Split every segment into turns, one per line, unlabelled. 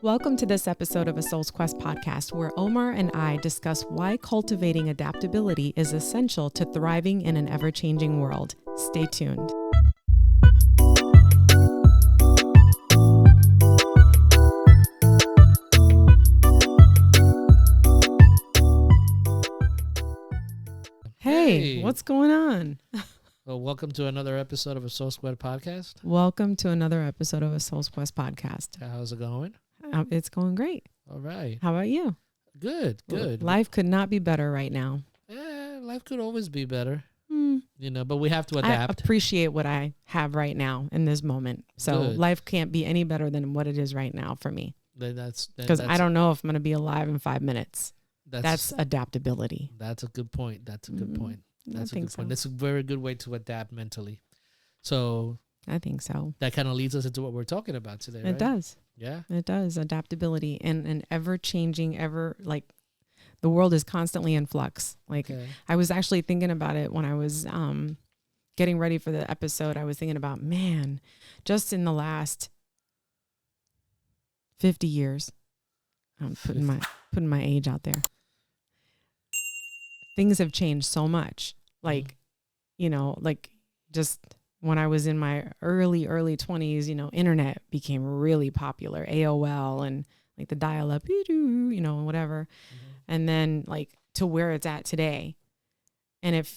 Welcome to this episode of ASoulsquest podcast, where Omar and I discuss why cultivating adaptability is essential to thriving in an ever-changing world. Stay tuned. Hey, what's going on?
Well, welcome to another episode of ASoulsquest podcast.
Welcome to another episode of ASoulsquest podcast.
How's it going?
It's going great.
All right.
How about you?
Good.
Life could not be better right now.
Life could always be better, but we have to adapt.
I appreciate what I have right now in this moment. So life can't be any better than what it is right now for me. Because I don't know if I'm going to be alive in 5 minutes. That's adaptability.
That's a good point. That's a good point.
That's
a very good way to adapt mentally. So
I think so.
That kind of leads us into what we're talking about today, right?
It does.
Yeah.
It does. Adaptability and ever-changing, the world is constantly in flux. I was actually thinking about it when I was getting ready for the episode. I was thinking about, man, just in the last 50 years, I'm putting my age out there. Things have changed so much. Just when I was in my early 20s, internet became really popular, AOL and the dial-up, whatever. Mm-hmm. And then to where it's at today. And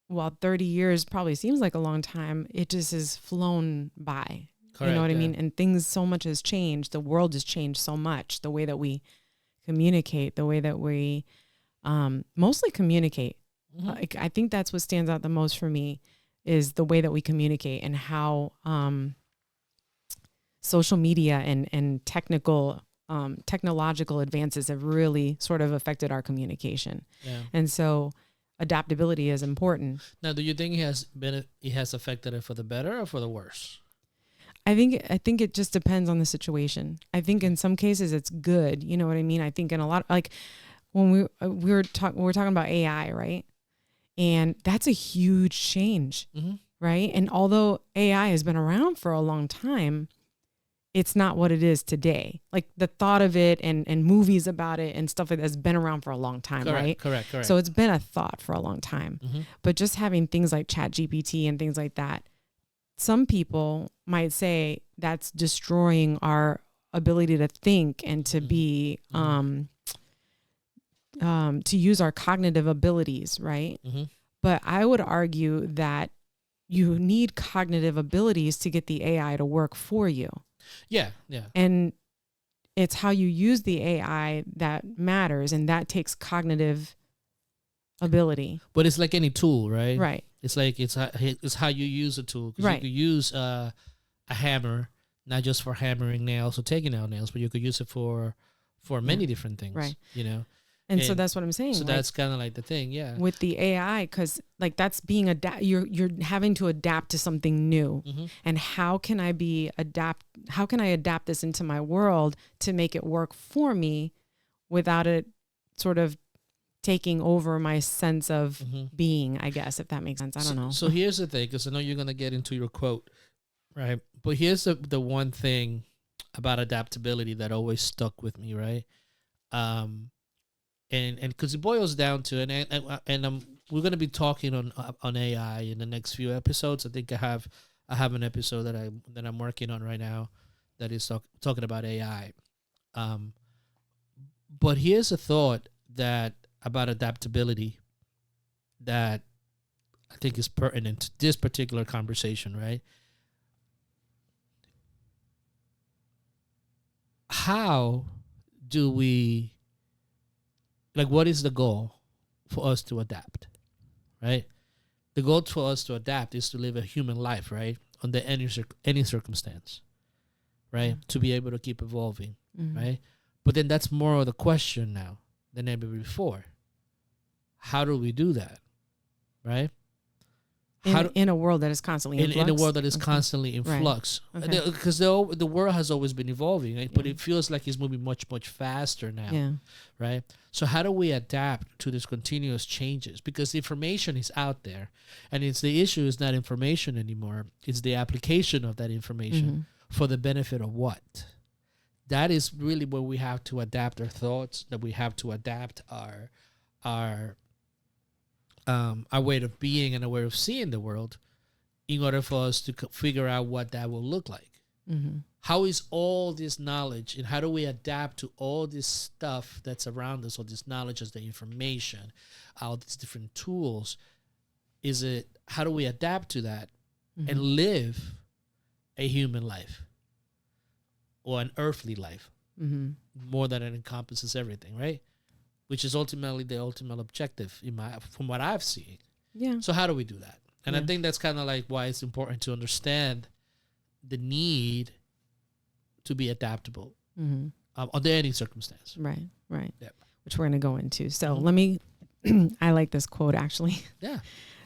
while 30 years probably seems like a long time, it just has flown by. Correct, you know what I mean? And so much has changed. The world has changed so much. The way that we communicate, the way that we mostly communicate. Mm-hmm. I think that's what stands out the most for me is the way that we communicate and how social media and technological advances have really sort of affected our communication. Yeah. And so adaptability is important.
Now, do you think it has affected it for the better or for the worse?
I think it just depends on the situation. I think in some cases it's good. You know what I mean? I think in a lot, when we're talking about AI, right? And that's a huge change, right? And although AI has been around for a long time, it's not what it is today. The thought of it and movies about it and stuff like that has been around for a long time, right?
Correct.
So it's been a thought for a long time. Mm-hmm. But just having things like ChatGPT and things like that, some people might say that's destroying our ability to think and to be, to use our cognitive abilities, right? Mm-hmm. But I would argue that you need cognitive abilities to get the AI to work for you.
Yeah.
And it's how you use the AI that matters, and that takes cognitive ability.
But it's like any tool, right?
Right.
It's how you use a tool. Right. You could use a hammer, not just for hammering nails or taking out nails, but you could use it for many different things. Right. And
so that's what I'm saying.
So that's kind of the thing, yeah.
With the AI, because that's being you're having to adapt to something new. Mm-hmm. And how can I adapt this into my world to make it work for me without it sort of taking over my sense of being, I guess, if that makes sense. I don't know.
So here's the thing, because I know you're going to get into your quote, right? But here's the one thing about adaptability that always stuck with me, right? And because it boils down to, and we're going to be talking on AI in the next few episodes. I think I have an episode that I'm working on right now that is talking about AI. But here's a thought about adaptability that I think is pertinent to this particular conversation, right? How do we, what is the goal for us to adapt, right? The goal for us to adapt is to live a human life, right? Under any circumstance, right? Mm-hmm. To be able to keep evolving, right? But then that's more of the question now than ever before. How do we do that, right?
in a world that is constantly in flux?
In a world that is constantly in
Right.
flux.
Okay.
Because the world has always been evolving, right? But it feels like it's moving much, much faster now.
Yeah.
Right? So how do we adapt to these continuous changes? Because the information is out there, and it's the issue is not information anymore. It's the application of that information for the benefit of what? That is really where we have to adapt our thoughts, that we have to adapt our way of being and our way of seeing the world in order for us to figure out what that will look like. How is all this knowledge and how do we adapt to all this stuff that's around us, all this knowledge, as the information, all these different tools? How do we adapt to that and live a human life or an earthly life more than it encompasses everything, right? Which is ultimately the ultimate objective from what I've seen.
Yeah.
So how do we do that? And I think that's kind of like why it's important to understand the need to be adaptable under any circumstance.
Right. Right.
Yep.
Which we're going to go into. So let me, I like this quote actually.
Yeah.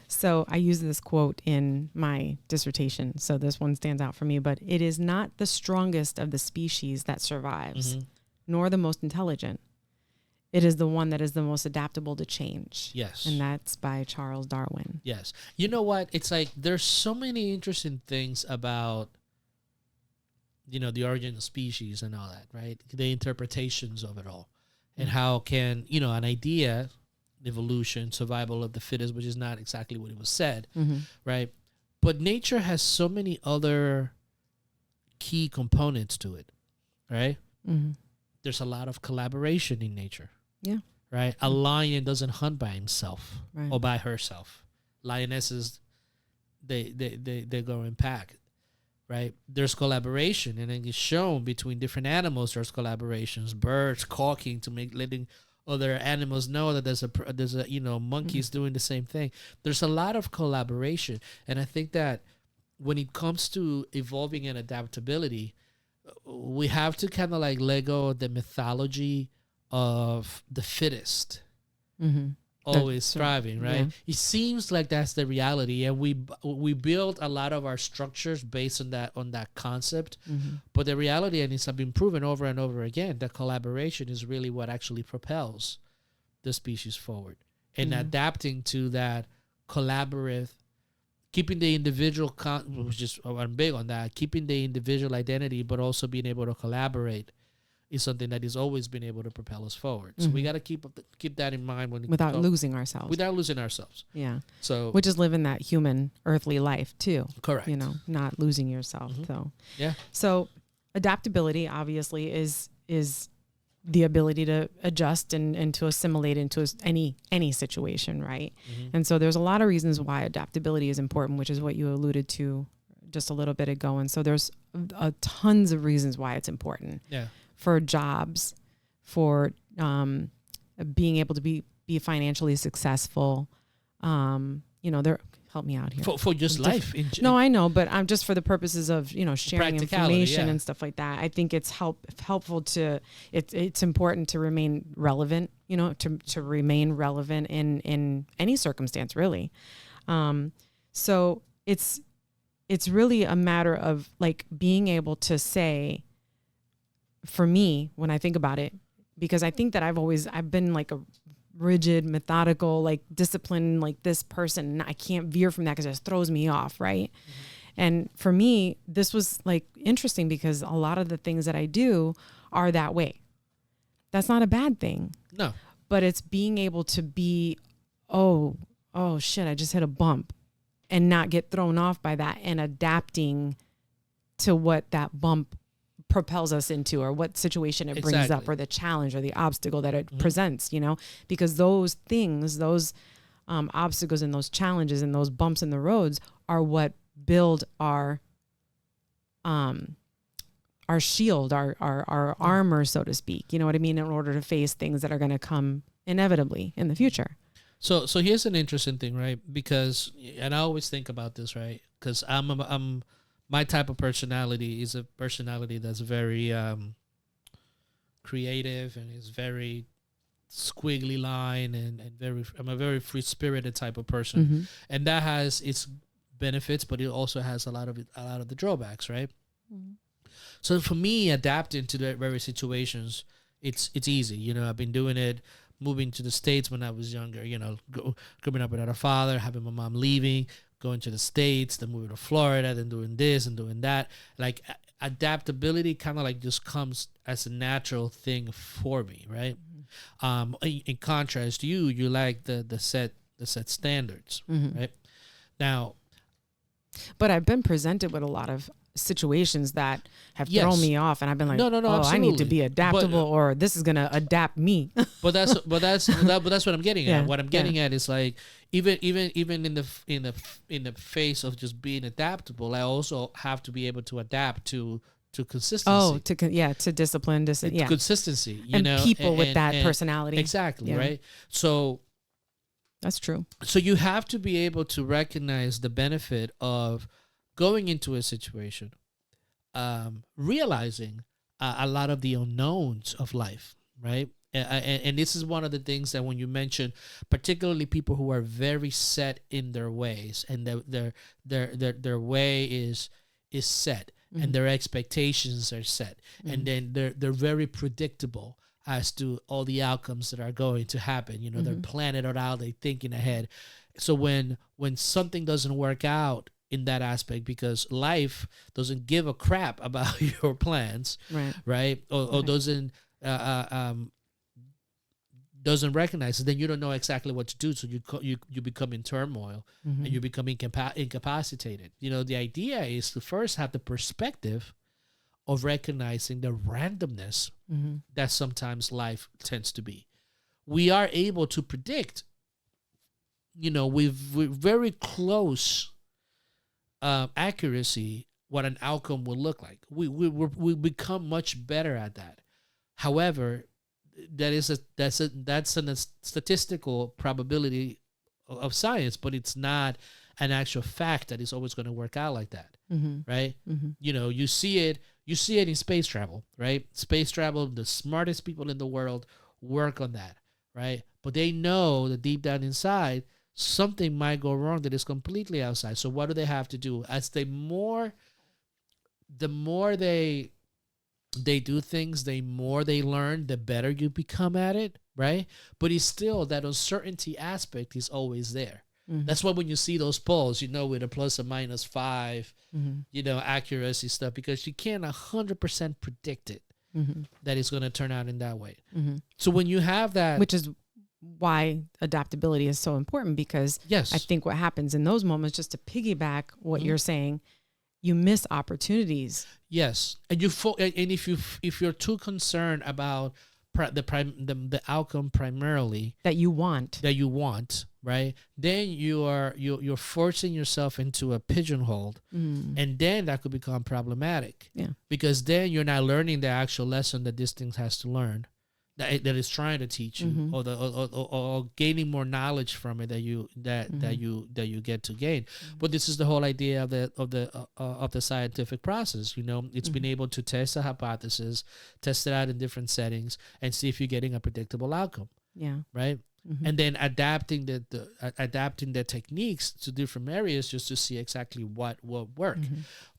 So I use this quote in my dissertation. So this one stands out for me, but it is not the strongest of the species that survives, nor the most intelligent. It is the one that is the most adaptable to change.
Yes.
And that's by Charles Darwin.
Yes. You know what? It's like there's so many interesting things about, the origin of species and all that, right? The interpretations of it all. And how can, an idea, evolution, survival of the fittest, which is not exactly what it was said, right? But nature has so many other key components to it, right? There's a lot of collaboration in nature.
Yeah.
Right? A lion doesn't hunt by himself
Right.
or by herself. Lionesses, they go in pack, right? There's collaboration, and then it's shown between different animals. There's collaborations, birds caulking to letting other animals know that there's a monkeys doing the same thing. There's a lot of collaboration, and I think that when it comes to evolving and adaptability, we have to kind of like let go of the mythology of the fittest always thriving, right?
Yeah.
It seems like that's the reality, and we build a lot of our structures based on that concept. But the reality, and it's been proven over and over again, that collaboration is really what actually propels the species forward, and adapting to that collaborative, keeping the individual, which is I'm big on that, keeping the individual identity, but also being able to collaborate is something that has always been able to propel us forward. So we got to keep that in mind
without losing ourselves.
Without losing ourselves.
Yeah.
So
which is living that human earthly life too.
Correct.
Not losing yourself. So
yeah.
So adaptability obviously is the ability to adjust and to assimilate into any situation, right? And so there's a lot of reasons why adaptability is important, which is what you alluded to just a little bit ago. And so there's tons of reasons why it's important.
Yeah.
For jobs, for being able to be financially successful. Help me out here.
For just life.
No, I know, but I'm just for the purposes of, sharing information
yeah.
and stuff like that. I think it's helpful it's important to remain relevant, to remain relevant in any circumstance, really. So it's really a matter of like being able to say, for me, when I think about it, because I think that I've been like a rigid, methodical, like disciplined, like this person, and I can't veer from that because it just throws me off. Right. And for me, this was like interesting because a lot of the things that I do are that way. That's not a bad thing.
No,
but it's being able to be, oh shit, I just hit a bump, and not get thrown off by that, and adapting to what that bump propels us into, or what situation it brings up, or the challenge or the obstacle that it presents, because those things, those obstacles and those challenges and those bumps in the roads are what build our shield, our armor, so to speak, you know what I mean, in order to face things that are going to come inevitably in the future.
So here's an interesting thing, right? Because, and I always think about this, right? Because my type of personality is a personality that's very creative, and is very squiggly line, and I'm a very free spirited type of person, and that has its benefits, but it also has a lot of the drawbacks, right?
Mhm.
So for me, adapting to the various situations, it's easy. You know, I've been doing it, moving to the States when I was younger. You know, growing up without a father, having my mom leaving, going to the States, then moving to Florida, then doing this and doing that. Like adaptability, kind of like just comes as a natural thing for me, right? In contrast, you like the set standards, right? Now,
But I've been presented with a lot of situations that have
yes.
thrown me off, and I've been like,
No,
oh, I need to
absolutely.
be adaptable, or this is gonna adapt me.
But that's what I'm getting
Yeah,
at. What I'm getting at is like even in the face of just being adaptable, I also have to be able to adapt to consistency.
To discipline, yeah,
Consistency,
and people with that personality.
Exactly,
Yeah.
right? So
That's true.
So you have to be able to recognize the benefit of going into a situation, realizing a lot of the unknowns of life, right? And this is one of the things that when you mention, particularly people who are very set in their ways, and their way is set, and their expectations are set, and then they're very predictable as to all the outcomes that are going to happen. You know, they're planning it out, they're thinking ahead. So when something doesn't work out in that aspect, because life doesn't give a crap about your plans, right? Or doesn't recognize it, then you don't know exactly what to do. So you become in turmoil, and you become incapacitated. You know, the idea is to first have the perspective of recognizing the randomness that sometimes life tends to be. We are able to predict, you know, with very close accuracy what an outcome will look like. We become much better at that. However, that's a statistical probability of science, but it's not an actual fact that is always going to work out like that, right? You know, you see it in space travel, right? Space travel, the smartest people in the world work on that, right? But they know that deep down inside, something might go wrong that is completely outside. So what do they have to do? The more they do things, the more they learn, the better you become at it, right? But it's still that uncertainty aspect is always there. That's why when you see those polls, you know, with a plus or minus 5, you know, accuracy stuff, because you can't 100% predict it that it's going to turn out in that way. So when you have that,
which is why adaptability is so important, because
yes,
I think what happens in those moments, just to piggyback what you're saying, you miss opportunities.
Yes, and if you're too concerned about the outcome primarily
that you want,
right? Then you're forcing yourself into a pigeonhole, and then that could become problematic.
Yeah,
because then you're not learning the actual lesson that this thing has to learn, that is trying to teach you, or gaining more knowledge from it that you get to gain. But this is the whole idea of the scientific process. You know, it's been able to test a hypothesis, test it out in different settings, and see if you're getting a predictable outcome.
Yeah.
Right. And then adapting the techniques to different areas just to see exactly what will work.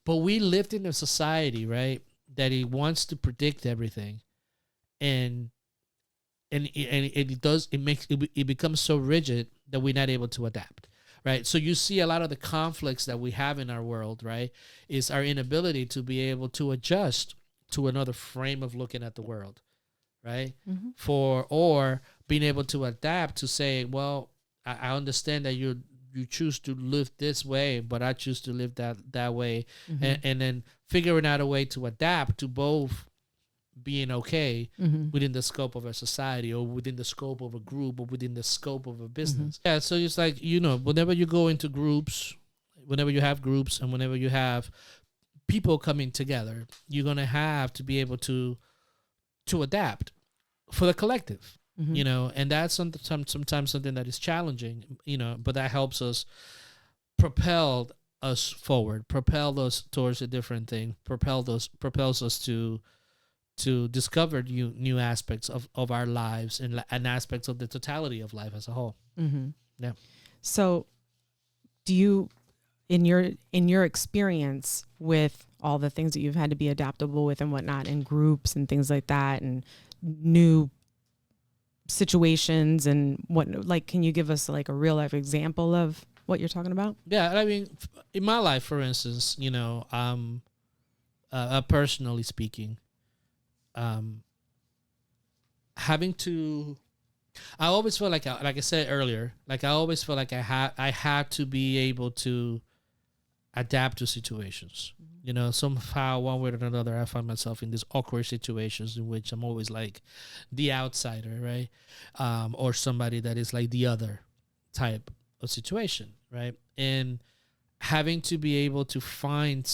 But we lived in a society, right, that it wants to predict everything, and it becomes so rigid that we're not able to adapt, right? So you see a lot of the conflicts that we have in our world, right, is our inability to be able to adjust to another frame of looking at the world, right? Or being able to adapt to say, well, I understand that you choose to live this way, but I choose to live that way, and then figuring out a way to adapt to both being okay within the scope of a society, or within the scope of a group, or within the scope of a business. Yeah, so it's like, you know, whenever you go into groups, whenever you have groups, and whenever you have people coming together, you're going to have to be able to adapt for the collective, you know, and that's sometimes something that is challenging, you know, but that helps us propel us forward, propel us towards a different thing, propels us to discover new aspects of our lives, and aspects of the totality of life as a whole. Yeah.
So do you, in your experience with all the things that you've had to be adaptable with and whatnot in groups and things like that and new situations and what, like, can you give us like a real life example of what you're talking about?
Yeah, I mean, in my life, for instance, you know, personally speaking, having to, I always feel like I said earlier, like I always feel like I had to be able to adapt to situations. You know, somehow, one way or another, I find myself in these awkward situations in which I'm always like the outsider, right? Or somebody that is like the other type of situation, right? And having to be able to finding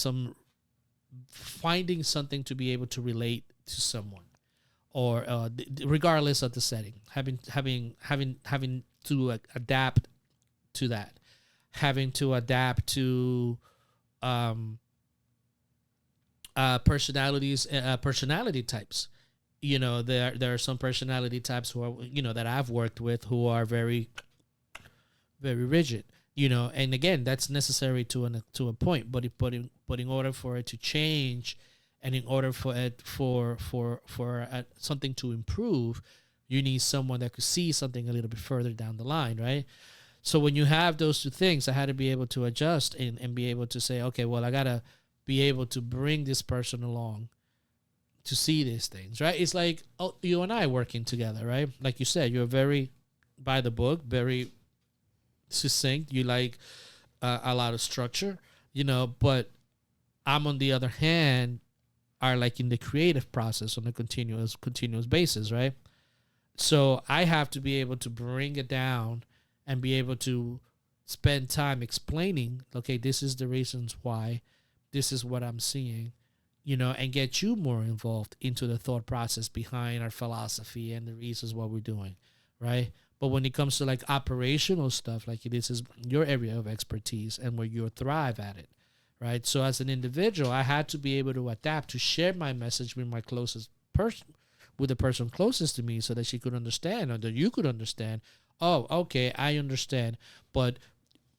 something to be able to relate to someone, or regardless of the setting, having to adapt to that, having to adapt to personality types. You know, there are some personality types who are, you know, that I've worked with who are very, very rigid. You know, and again, that's necessary to a point. But in order for it to change, and in order for it for something to improve, you need someone that could see something a little bit further down the line, right? So when you have those two things, I had to be able to adjust and be able to say, okay, well, I gotta be able to bring this person along to see these things, right? It's like, oh, you and I working together, right? Like you said, you're very by the book, very succinct. You like a lot of structure, you know, but I'm, on the other hand, are like in the creative process on a continuous basis, right? So I have to be able to bring it down and be able to spend time explaining, okay, this is the reasons why, this is what I'm seeing, you know, and get you more involved into the thought process behind our philosophy and the reasons what we're doing, right? But when it comes to like operational stuff, like this is your area of expertise and where you thrive at it, right? So as an individual, I had to be able to adapt to share my message with my closest person, with the person closest to me, so that she could understand, or that you could understand. Oh, okay, I understand. But,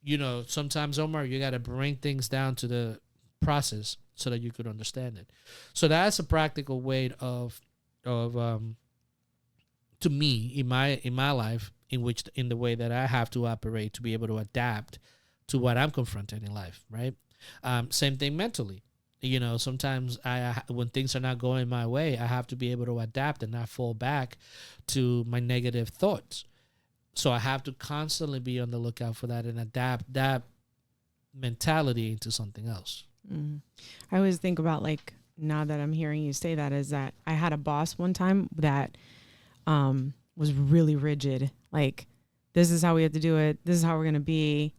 you know, sometimes, Omar, you got to bring things down to the process so that you could understand it. So that's a practical way of to me, in my life, in the way that I have to operate to be able to adapt to what I'm confronted in life, right? Same thing mentally. You know, sometimes when things are not going my way, I have to be able to adapt and not fall back to my negative thoughts. So I have to constantly be on the lookout for that and adapt that mentality into something else.
Mm. I always think about, like, now that I'm hearing you say that, is that I had a boss one time that was really rigid. Like, this is how we have to do it. This is how we're going to be.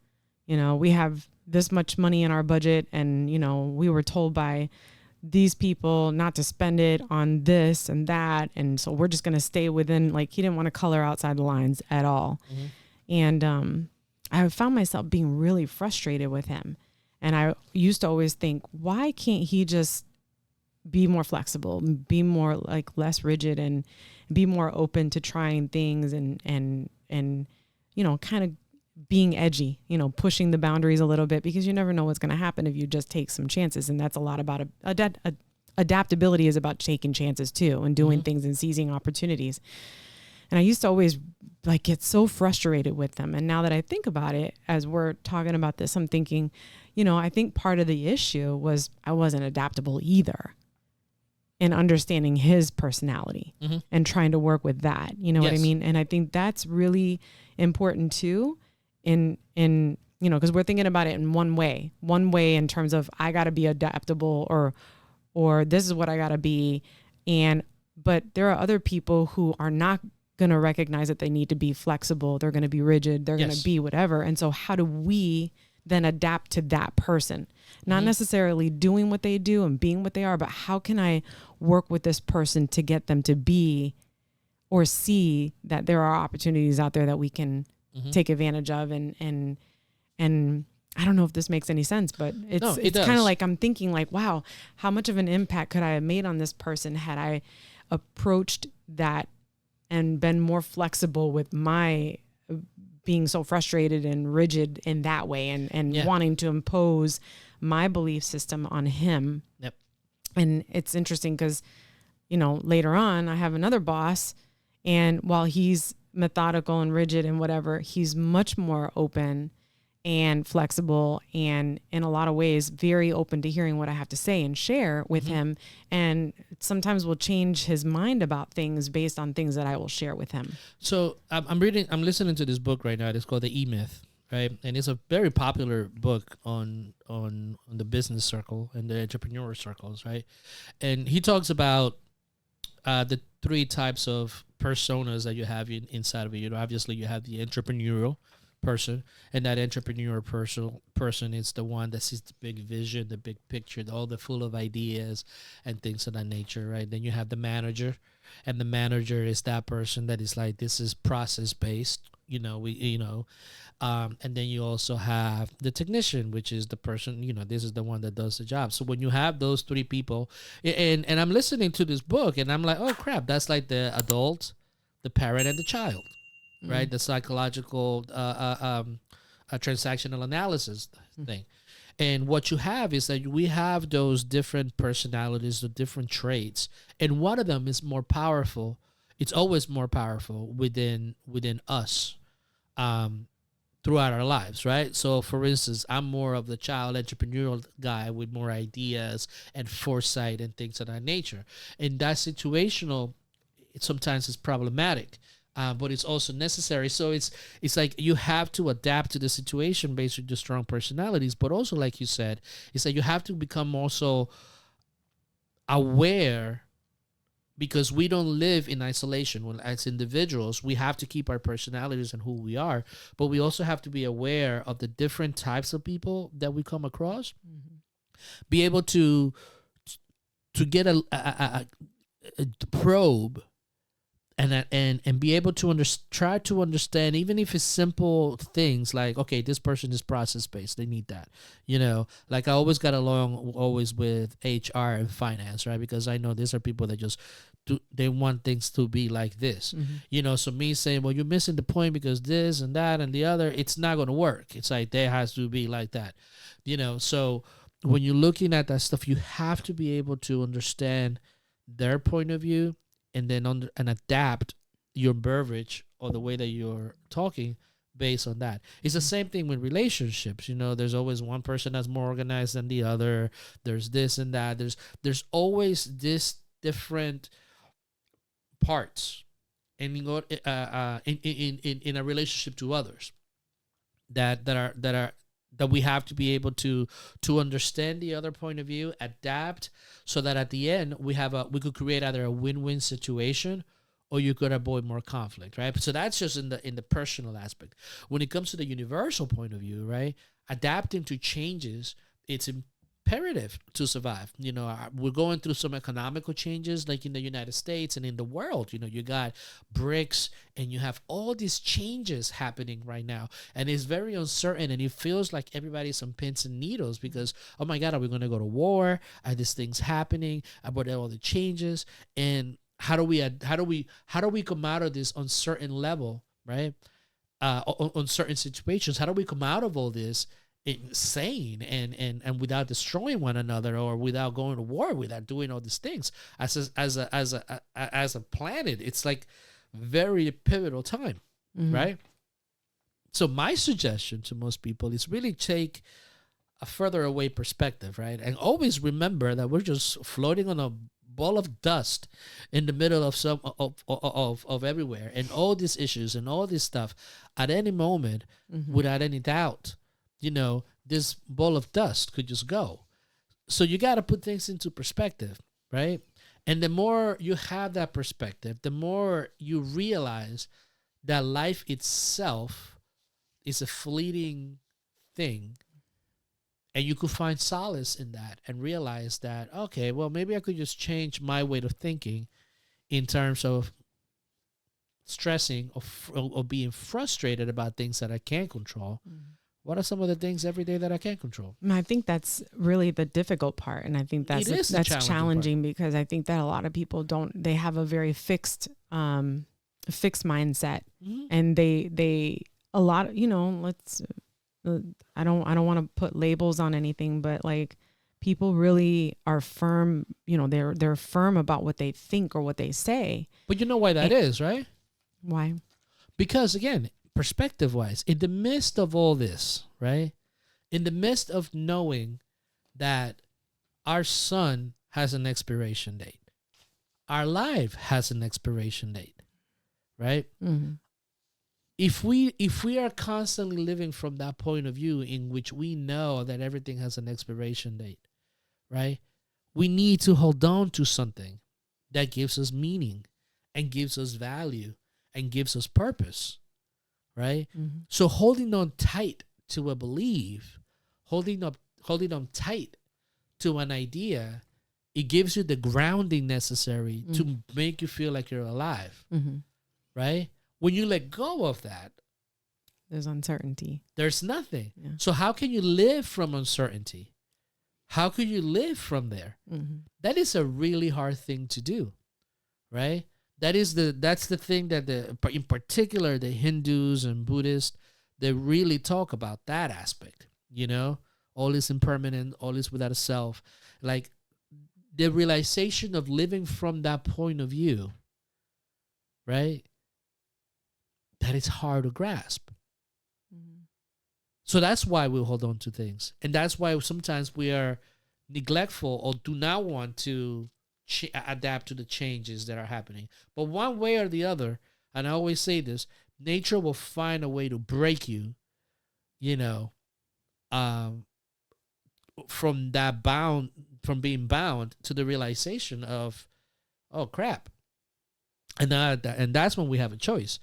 You know, we have this much money in our budget, and, you know, we were told by these people not to spend it on this and that. And so we're just going to stay within, like, he didn't want to color outside the lines at all. Mm-hmm. And I found myself being really frustrated with him. And I used to always think, why can't he just be more flexible, be more like less rigid, and be more open to trying things and you know, kind of being edgy, you know, pushing the boundaries a little bit, because you never know what's going to happen if you just take some chances. And that's a lot about adaptability is about taking chances too, and doing things and seizing opportunities. And I used to always like get so frustrated with them. And now that I think about it, as we're talking about this, I'm thinking, you know, I think part of the issue was I wasn't adaptable either in understanding his personality and trying to work with that. You know what I mean? And I think that's really important too, in you know, because we're thinking about it in one way in terms of I got to be adaptable, or this is what I got to be. But there are other people who are not going to recognize that they need to be flexible. They're going to be rigid. They're going to be whatever. And so how do we then adapt to that person? Not necessarily doing what they do and being what they are, but how can I work with this person to get them to be or see that there are opportunities out there that we can take advantage of. And I don't know if this makes any sense, but it's kind of like, I'm thinking like, wow, how much of an impact could I have made on this person had I approached that and been more flexible with my being so frustrated and rigid in that way, and wanting to impose my belief system on him.
Yep.
And it's interesting because, later on I have another boss, and while he's methodical and rigid and whatever, he's much more open and flexible, and in a lot of ways very open to hearing what I have to say and share with him, and sometimes will change his mind about things based on things that I will share with him.
So I'm listening to this book right now. It's called The E-Myth, right? And it's a very popular book on the business circle and the entrepreneur circles, right? And he talks about the 3 types of personas that you have inside of you. Obviously, you have the entrepreneurial person, and that entrepreneur person is the one that sees the big vision, the big picture, all the full of ideas and things of that nature, right? Then you have the manager, and the manager is that person that is like, this is process based, and then you also have the technician, which is the person, this is the one that does the job. So when you have those 3 people, and I'm listening to this book, and I'm like, oh crap, that's like the adult, the parent, and the child. Right, the psychological transactional analysis thing. And what you have is that we have those different personalities, the different traits, and one of them is more powerful. It's always more powerful within us throughout our lives, right? So, for instance, I'm more of the child entrepreneurial guy with more ideas and foresight and things of that nature. And that situational, sometimes it's problematic. But it's also necessary. So it's like you have to adapt to the situation based on your strong personalities. But also, like you said, it's that you have to become also aware, because we don't live in isolation. When, as individuals, we have to keep our personalities and who we are. But we also have to be aware of the different types of people that we come across. Be able to get a probe. And be able to try to understand, even if it's simple things like, okay, this person is process based, they need that, like I always got along always with HR and finance, right? Because I know these are people that just they want things to be like this, so me saying, well, you're missing the point because this and that and the other, it's not going to work. It's like, there has to be like that, so when you're looking at that stuff, you have to be able to understand their point of view, and then and adapt your verbiage or the way that you're talking based on that. It's the same thing with relationships. There's always one person that's more organized than the other. There's this and that. There's always this different parts in a relationship to others that we have to be able to understand the other point of view, adapt, so that at the end we could create either a win-win situation, or you could avoid more conflict, right? So that's just in the personal aspect. When it comes to the universal point of view, right, adapting to changes, it's imperative to survive. We're going through some economical changes, like in the United States and in the world. You got BRICS, and you have all these changes happening right now, and it's very uncertain, and it feels like everybody's on pins and needles because, oh my God, are we going to go to war? Are these things happening? About all the changes, and how do we come out of this uncertain level, right? On certain situations, how do we come out of all this insane and without destroying one another, or without going to war, without doing all these things as a planet? It's like very pivotal time, right? So my suggestion to most people is really take a further away perspective, right? And always remember that we're just floating on a ball of dust in the middle of some of everywhere, and all these issues and all this stuff at any moment, without any doubt, this ball of dust could just go. So you got to put things into perspective, right? And the more you have that perspective, the more you realize that life itself is a fleeting thing. And you could find solace in that and realize that, okay, well, maybe I could just change my way of thinking in terms of stressing or being frustrated about things that I can't control. What are some of the things every day that I can't control?
I think that's really the difficult part. And I think that's challenging because I think that a lot of people they have a very fixed mindset, and they a lot of, I don't want to put labels on anything, but like people really are firm, they're firm about what they think or what they say.
But you know why that is, right?
Why?
Because again, perspective wise, in the midst of all this, right? In the midst of knowing that our sun has an expiration date, our life has an expiration date, right?
Mm-hmm.
If we are constantly living from that point of view in which we know that everything has an expiration date, right? We need to hold on to something that gives us meaning and gives us value and gives us purpose, right?
Mm-hmm.
So holding on tight to a belief, holding on tight to an idea, it gives you the grounding necessary to make you feel like you're alive, right? When you let go of that,
there's uncertainty.
There's nothing.
Yeah.
So how can you live from uncertainty? How can you live from there? That is a really hard thing to do, right? That's the thing that in particular the Hindus and Buddhists, they really talk about that aspect. All is impermanent, all is without a self. Like the realization of living from that point of view, right? That is hard to grasp. So that's why we hold on to things. And that's why sometimes we are neglectful or do not want to adapt to the changes that are happening. But one way or the other, and I always say this, nature will find a way to break you, from being bound to the realization of, oh crap. And that's when we have a choice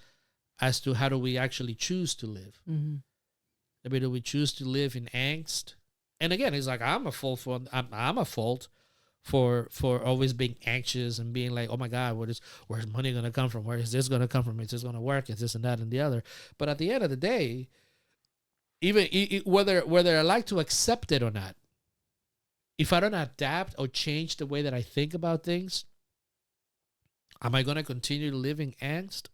as to how do we actually choose to live. I mean, do we choose to live in angst? And again, it's like I'm a fault for always being anxious and being like, oh my God, where's money gonna come from? Where is this gonna come from? Is this gonna work? Is this and that and the other? But at the end of the day, even whether I like to accept it or not, if I don't adapt or change the way that I think about things, am I gonna continue to live in angst?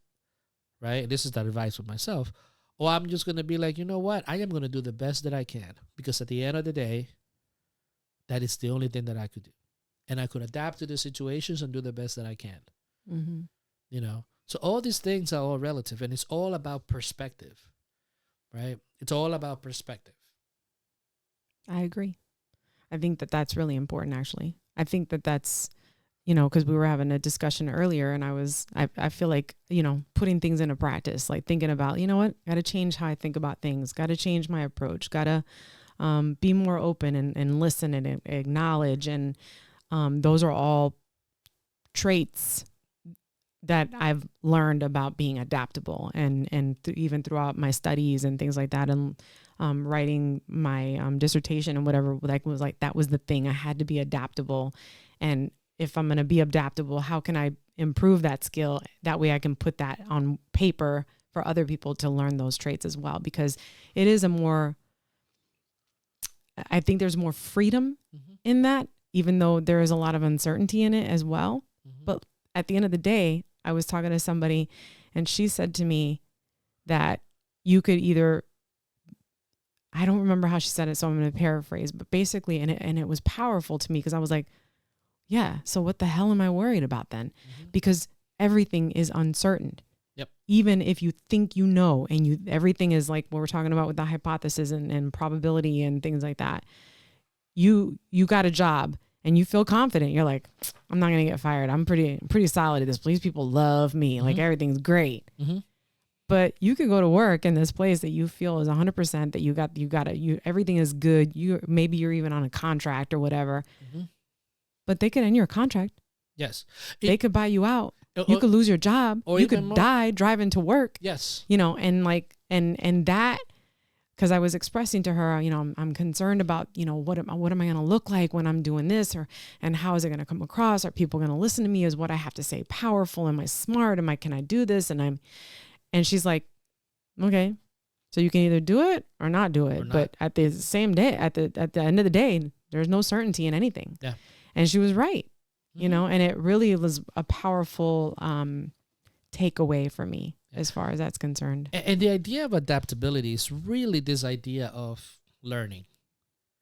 Right? This is that advice for myself. Or I'm just going to be like, you know what? I am going to do the best that I can. Because at the end of the day, that is the only thing that I could do. And I could adapt to the situations and do the best that I can. So all these things are all relative. And it's all about perspective. Right? It's all about perspective.
I agree. I think that that's really important, actually. I think that that's... because we were having a discussion earlier and I feel like, putting things into practice, like thinking about, got to change how I think about things, got to change my approach, got to be more open and listen and acknowledge. And those are all traits that I've learned about being adaptable and even throughout my studies and things like that. And writing my dissertation and whatever, that was the thing. I had to be adaptable. And if I'm going to be adaptable, how can I improve that skill? That way I can put that on paper for other people to learn those traits as well, because it is I think there's more freedom in that, even though there is a lot of uncertainty in it as well. But at the end of the day, I was talking to somebody and she said to me that you could either, I don't remember how she said it, so I'm going to paraphrase, but basically, and it was powerful to me because I was like, yeah, so what the hell am I worried about then? Because everything is uncertain.
Yep.
Even if you think and everything is like what we're talking about with the hypothesis and probability and things like that. You got a job and you feel confident. You're like, I'm not going to get fired. I'm pretty solid at this place. People love me. Like everything's great. But you could go to work in this place that you feel is 100% that everything is good. Maybe you're even on a contract or whatever. But they could end your contract.
Yes.
They could buy you out. You could lose your job. Or you could die driving to work.
Yes.
And that, because I was expressing to her, I'm concerned about, what am I going to look like when I'm doing this, and how is it going to come across? Are people going to listen to me? Is what I have to say powerful? Am I smart? Can I do this? And she's like, okay, so you can either do it or not do it. But at the same day, at the end of the day, there's no certainty in anything.
Yeah.
And she was right, and it really was a powerful takeaway for me. as far as that's concerned.
And the idea of adaptability is really this idea of learning.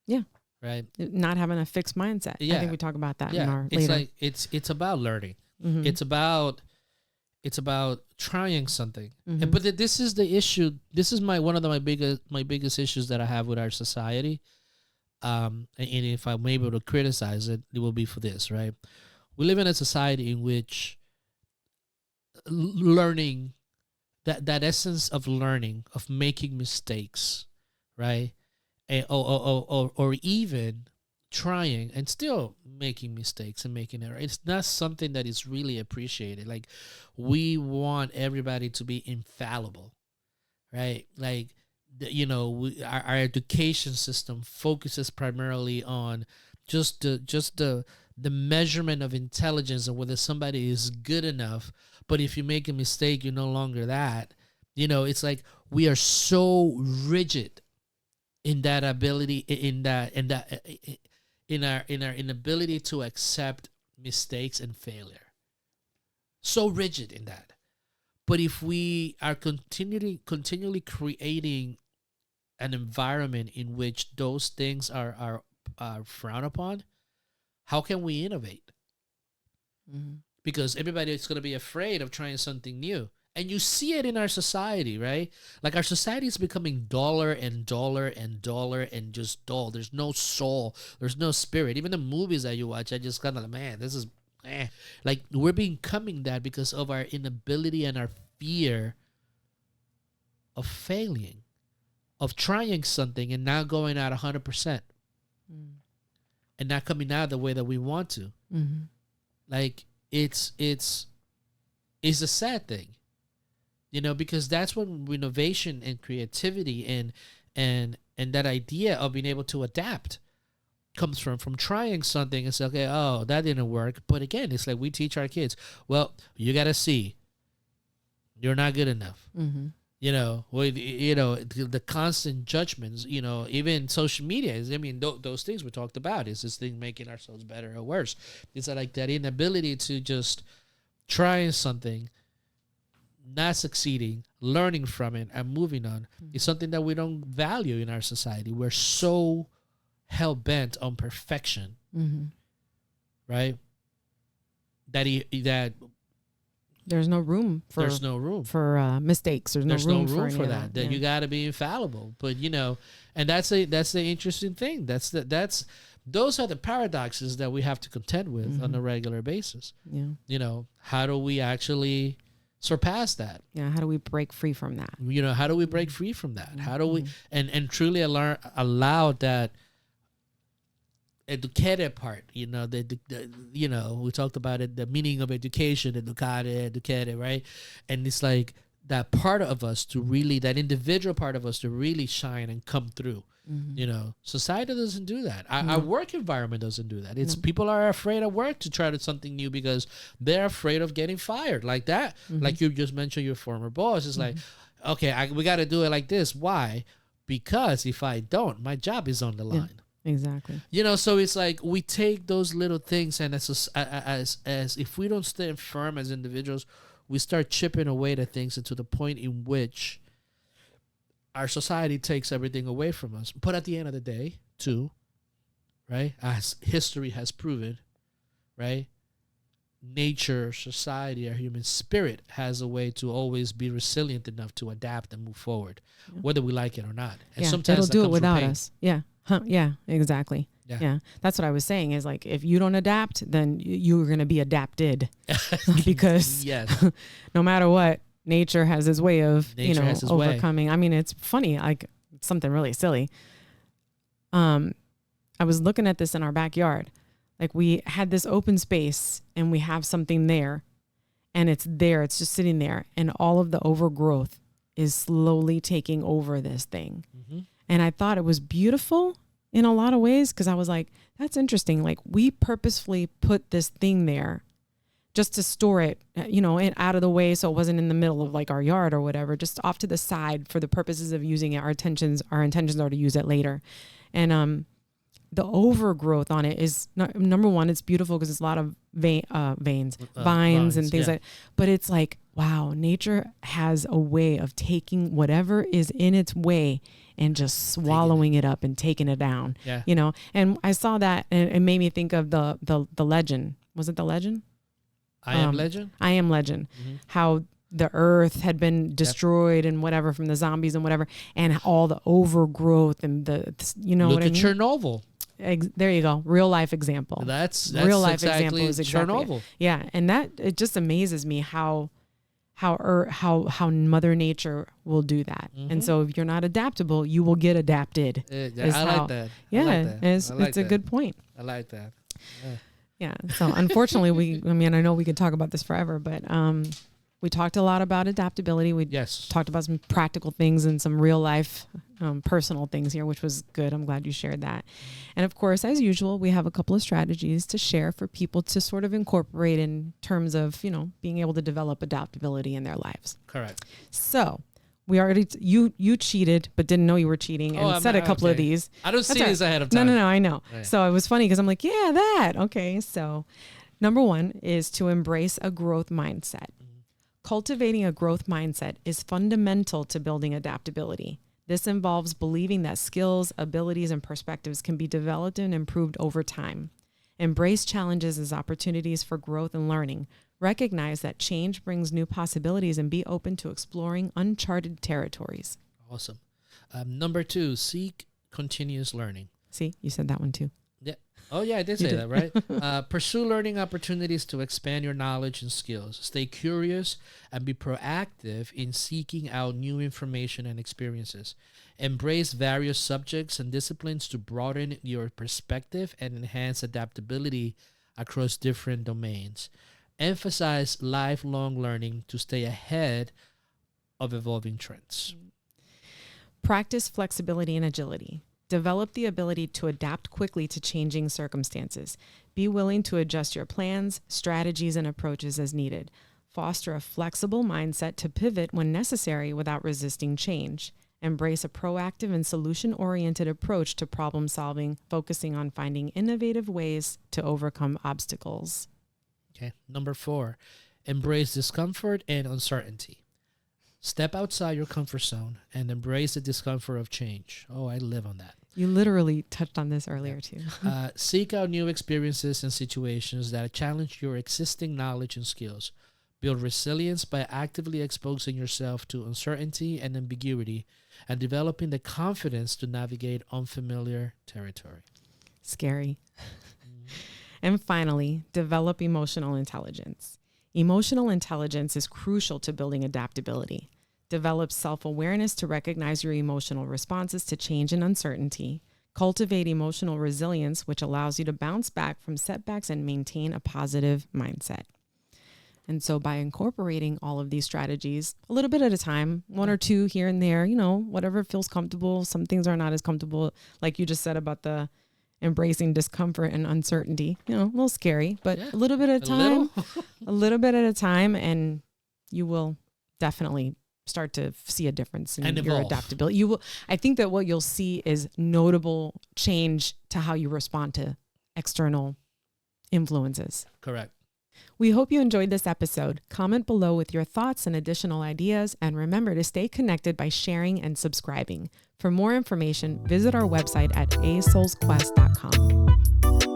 Yeah.
Right.
Not having a fixed mindset.
Yeah.
I think we talk about that in
Yeah.
our
It's
later.
like it's about learning.
Mhm.
It's about trying something.
Mhm.
But this is the issue. This is one of my biggest issues that I have with our society. And if I'm able to criticize it, it will be for this, right? We live in a society in which learning, that essence of learning, of making mistakes, right? And, or even trying and still making mistakes and making errors. It's not something that is really appreciated. Like, we want everybody to be infallible, right? Like, our education system focuses primarily on just the measurement of intelligence and whether somebody is good enough. But if you make a mistake, you're no longer that. It's like we are so rigid in that ability, in our inability to accept mistakes and failure. So rigid in that. But if we are continually creating an environment in which those things are frowned upon, how can we innovate?
Mm-hmm.
Because everybody is going to be afraid of trying something new. And you see it in our society, right? Like, our society is becoming duller and duller and duller and just dull. There's no soul. There's no spirit. Even the movies that you watch, I just kind of like, man, this is like, we're becoming that because of our inability and our fear of failing, of trying something and not going out 100%, and not coming out the way that we want to.
Mm-hmm.
Like, it's a sad thing, because that's when innovation and creativity and that idea of being able to adapt comes from trying something and say, okay, oh, that didn't work. But again, it's like we teach our kids, well, you got to see you're not good enough.
Mm-hmm.
The constant judgments, even social media is, those things we talked about, is this thing making ourselves better or worse? It's like that inability to just trying something, not succeeding, learning from it and moving on is something that we don't value in our society. We're so hell-bent on perfection, right? That
there's no room for mistakes. There's no room for
that. You got to be infallible. But and that's the interesting thing. Those are the paradoxes that we have to contend with on a regular basis.
Yeah.
How do we actually surpass that?
Yeah. How do we break free from that?
How do we break free from that? How do we and truly allow that educated part, we talked about it, the meaning of education, educated, right? And it's like that part of us that individual part of us to really shine and come through. Society doesn't do that. Our work environment doesn't do that. It's people are afraid of work to try something new because they're afraid of getting fired like that. Like you just mentioned your former boss. It's like, okay, we got to do it like this. Why? Because if I don't, my job is on the line.
Exactly.
So it's like we take those little things, and as if we don't stand firm as individuals, we start chipping away at things, and to the point in which our society takes everything away from us. But at the end of the day, too, right, as history has proven, right, nature, society, our human spirit has a way to always be resilient enough to adapt and move forward, whether we like it or not. And sometimes
it'll do it without us. Yeah. Yeah, exactly.
Yeah.
That's what I was saying, is like, if you don't adapt, then you're going to be adapted because no matter what, nature has its way of, overcoming. Way. I mean, it's funny, like, it's something really silly. I was looking at this in our backyard. Like, we had this open space and we have something there, and it's just sitting there, and all of the overgrowth is slowly taking over this thing. And I thought it was beautiful in a lot of ways, because I was like, that's interesting. Like, we purposefully put this thing there just to store it, and out of the way, so it wasn't in the middle of like our yard or whatever, just off to the side for the purposes of using it. Our intentions are to use it later. And the overgrowth on it is number one, it's beautiful because it's a lot of vines, and things like, but it's like, wow, nature has a way of taking whatever is in its way and just swallowing it up and taking it down, you know? And I saw that and it made me think of the legend. Was it the legend?
I Am Legend?
I Am Legend. Mm-hmm. How the earth had been destroyed and whatever from the zombies and whatever, and all the overgrowth and you know what I mean?
Look at Chernobyl.
There you go. Real life example.
That's
real life
exactly
example is exactly
Chernobyl.
It. Yeah. And that, it just amazes me how Mother Nature will do that. Mm-hmm. And so if you're not adaptable, you will get adapted.
I like that.
Yeah.
I like that.
It's a good point.
I like that.
Yeah. So unfortunately I know we could talk about this forever, but, we talked a lot about adaptability. We talked about some practical things and some real life, personal things here, which was good. I'm glad you shared that. And of course, as usual, we have a couple of strategies to share for people to sort of incorporate in terms of, you know, being able to develop adaptability in their lives.
Correct.
So we already, you cheated, but didn't know you were cheating and said a couple of these.
I don't see these ahead of time.
No, I know. Right. So it was funny because I'm like, yeah, that. Okay. So number one is to embrace a growth mindset. Cultivating a growth mindset is fundamental to building adaptability. This involves believing that skills, abilities, and perspectives can be developed and improved over time. Embrace challenges as opportunities for growth and learning. Recognize that change brings new possibilities and be open to exploring uncharted territories.
Awesome. Number 2, seek continuous learning.
See, you said that one too.
Yeah. Oh, yeah, I did say that, right? Pursue learning opportunities to expand your knowledge and skills. Stay curious and be proactive in seeking out new information and experiences. Embrace various subjects and disciplines to broaden your perspective and enhance adaptability across different domains. Emphasize lifelong learning to stay ahead of evolving trends.
Practice flexibility and agility. Develop the ability to adapt quickly to changing circumstances. Be willing to adjust your plans, strategies, and approaches as needed. Foster a flexible mindset to pivot when necessary without resisting change. Embrace a proactive and solution-oriented approach to problem solving, focusing on finding innovative ways to overcome obstacles.
Okay. Number 4, embrace discomfort and uncertainty. Step outside your comfort zone and embrace the discomfort of change. Oh, I live on that.
You literally touched on this earlier too.
Seek out new experiences and situations that challenge your existing knowledge and skills. Build resilience by actively exposing yourself to uncertainty and ambiguity and developing the confidence to navigate unfamiliar territory.
Scary. And finally, develop emotional intelligence. Emotional intelligence is crucial to building adaptability. Develop self-awareness to recognize your emotional responses to change and uncertainty. Cultivate emotional resilience, which allows you to bounce back from setbacks and maintain a positive mindset. And so by incorporating all of these strategies, a little bit at a time, 1 or 2 here and there, you know, whatever feels comfortable. Some things are not as comfortable, like you just said about the embracing discomfort and uncertainty, you know, a little scary, but a little bit at a time, a little bit at a time, and you will definitely start to see a difference in your adaptability. You will. I think that what you'll see is notable change to how you respond to external influences.
Correct.
We hope you enjoyed this episode. Comment below with your thoughts and additional ideas, and remember to stay connected by sharing and subscribing. For more information, visit our website at asoulsquest.com.